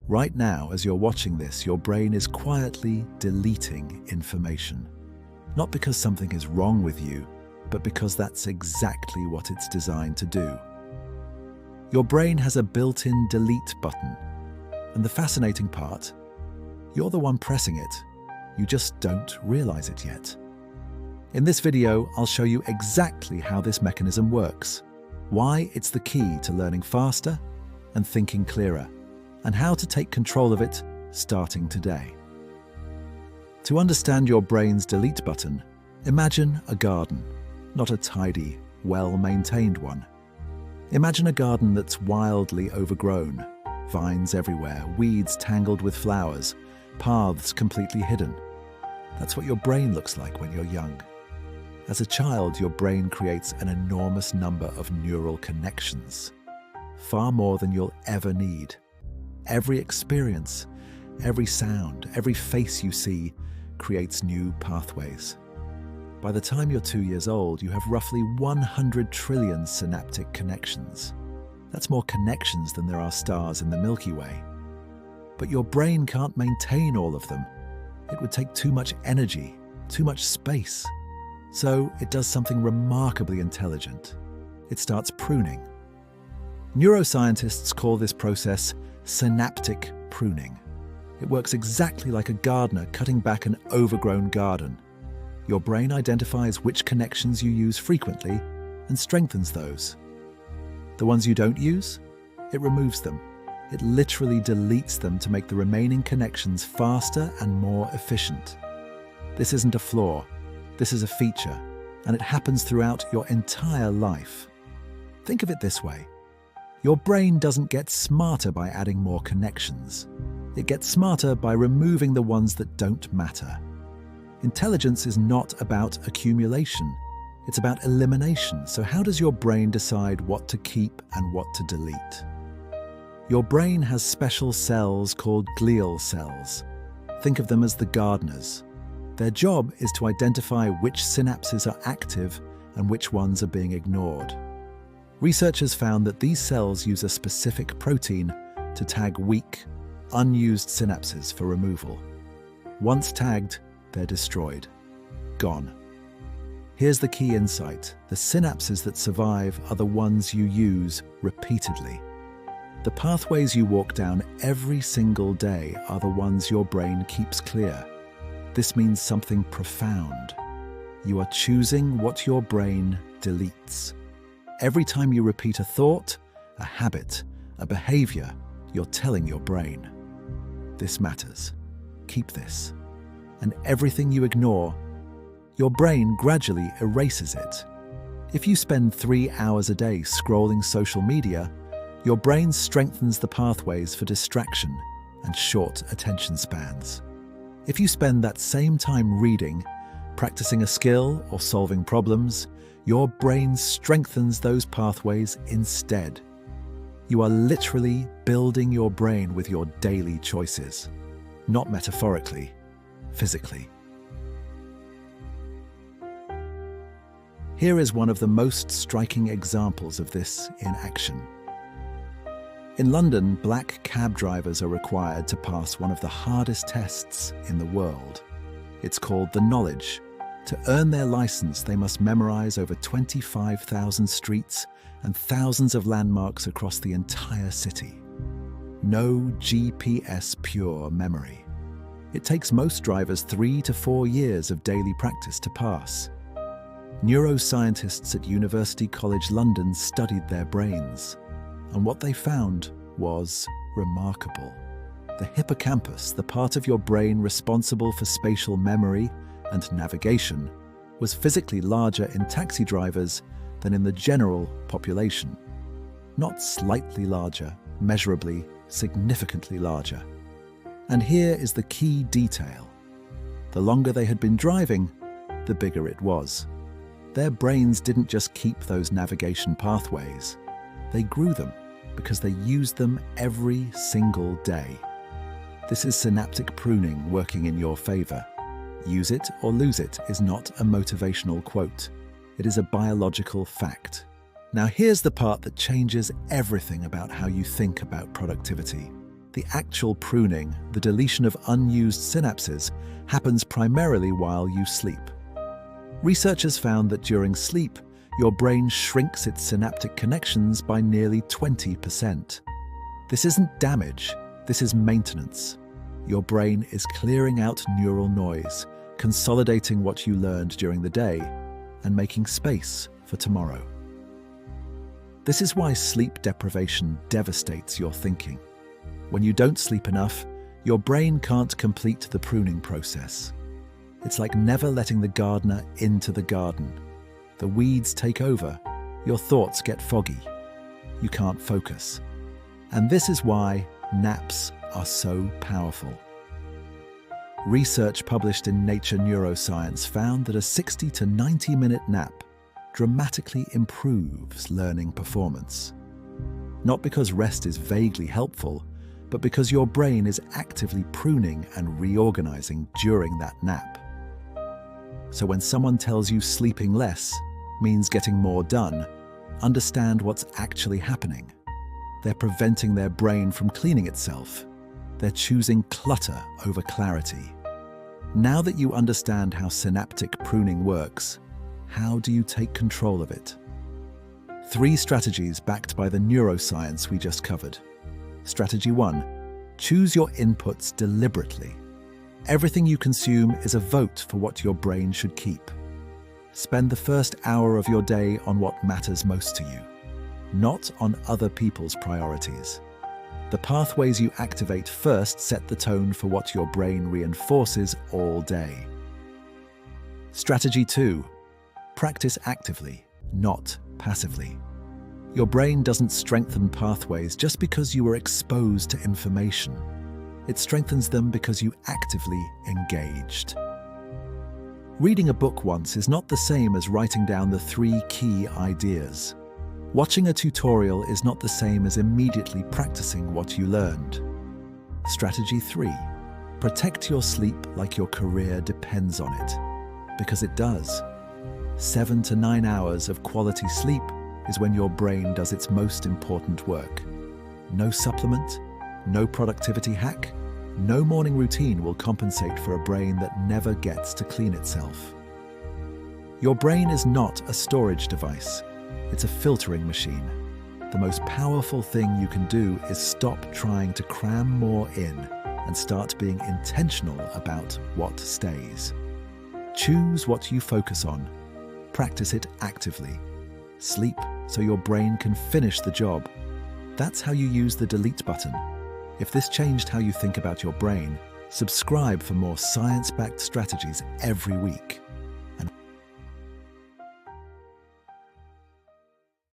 Right now, as you're watching this, your brain is quietly deleting information. Not because something is wrong with you, but because that's exactly what it's designed to do. Your brain has a built-in delete button. And the fascinating part, you're the one pressing it. You just don't realize it yet. In this video, I'll show you exactly how this mechanism works, why it's the key to learning faster and thinking clearer, and how to take control of it starting today. To understand your brain's delete button, imagine a garden, not a tidy, well-maintained one. Imagine a garden that's wildly overgrown, vines everywhere, weeds tangled with flowers, paths completely hidden. That's what your brain looks like when you're young. As a child, your brain creates an enormous number of neural connections, far more than you'll ever need. Every experience, every sound, every face you see creates new pathways. By the time you're 2 years old, you have roughly 100 trillion synaptic connections. That's more connections than there are stars in the Milky Way. But your brain can't maintain all of them. It would take too much energy, too much space. So it does something remarkably intelligent. It starts pruning. Neuroscientists call this process synaptic pruning. It works exactly like a gardener cutting back an overgrown garden. Your brain identifies which connections you use frequently and strengthens those. The ones you don't use, it removes them. It literally deletes them to make the remaining connections faster and more efficient. This isn't a flaw, this is a feature, and it happens throughout your entire life. Think of it this way. Your brain doesn't get smarter by adding more connections. It gets smarter by removing the ones that don't matter. Intelligence is not about accumulation, it's about elimination. So how does your brain decide what to keep and what to delete? Your brain has special cells called glial cells. Think of them as the gardeners. Their job is to identify which synapses are active and which ones are being ignored. Researchers found that these cells use a specific protein to tag weak, unused synapses for removal. Once tagged, they're destroyed. Gone. Here's the key insight. The synapses that survive are the ones you use repeatedly. The pathways you walk down every single day are the ones your brain keeps clear. This means something profound. You are choosing what your brain deletes. Every time you repeat a thought, a habit, a behavior, you're telling your brain, this matters. Keep this. And everything you ignore, your brain gradually erases it. If you spend 3 hours a day scrolling social media, your brain strengthens the pathways for distraction and short attention spans. If you spend that same time reading, practicing a skill, or solving problems, your brain strengthens those pathways instead. You are literally building your brain with your daily choices, not metaphorically, physically. Here is one of the most striking examples of this in action. In London, black cab drivers are required to pass one of the hardest tests in the world. It's called the knowledge. To earn their license, they must memorize over 25,000 streets and thousands of landmarks across the entire city. No GPS pure memory. It takes most drivers 3 to 4 years of daily practice to pass. Neuroscientists at University College London studied their brains, and what they found was remarkable. The hippocampus, the part of your brain responsible for spatial memory and navigation, was physically larger in taxi drivers than in the general population. Not slightly larger, measurably, significantly larger. And here is the key detail. The longer they had been driving, the bigger it was. Their brains didn't just keep those navigation pathways. They grew them because they used them every single day. This is synaptic pruning working in your favor. Use it or lose it is not a motivational quote. It is a biological fact. Now here's the part that changes everything about how you think about productivity. The actual pruning, the deletion of unused synapses, happens primarily while you sleep. Researchers found that during sleep, your brain shrinks its synaptic connections by nearly 20%. This isn't damage, this is maintenance. Your brain is clearing out neural noise, consolidating what you learned during the day, and making space for tomorrow. This is why sleep deprivation devastates your thinking. When you don't sleep enough, your brain can't complete the pruning process. It's like never letting the gardener into the garden. The weeds take over, your thoughts get foggy, you can't focus. And this is why naps are so powerful. Research published in Nature Neuroscience found that a 60 to 90-minute nap dramatically improves learning performance. Not because rest is vaguely helpful, but because your brain is actively pruning and reorganizing during that nap. So when someone tells you sleeping less means getting more done, understand what's actually happening. They're preventing their brain from cleaning itself. They're choosing clutter over clarity. Now that you understand how synaptic pruning works, how do you take control of it? 3 strategies backed by the neuroscience we just covered. Strategy 1. Choose your inputs deliberately. Everything you consume is a vote for what your brain should keep. Spend the first hour of your day on what matters most to you, not on other people's priorities. The pathways you activate first set the tone for what your brain reinforces all day. Strategy 2. Practice actively, not passively. Your brain doesn't strengthen pathways just because you were exposed to information. It strengthens them because you actively engaged. Reading a book once is not the same as writing down the 3 key ideas. Watching a tutorial is not the same as immediately practicing what you learned. Strategy 3. Protect your sleep like your career depends on it. Because it does. 7 to 9 hours of quality sleep is when your brain does its most important work. No supplement, no productivity hack, no morning routine will compensate for a brain that never gets to clean itself. Your brain is not a storage device. It's a filtering machine. The most powerful thing you can do is stop trying to cram more in and start being intentional about what stays. Choose what you focus on. Practice it actively. Sleep so your brain can finish the job. That's how you use the delete button. If this changed how you think about your brain, subscribe for more science-backed strategies every week.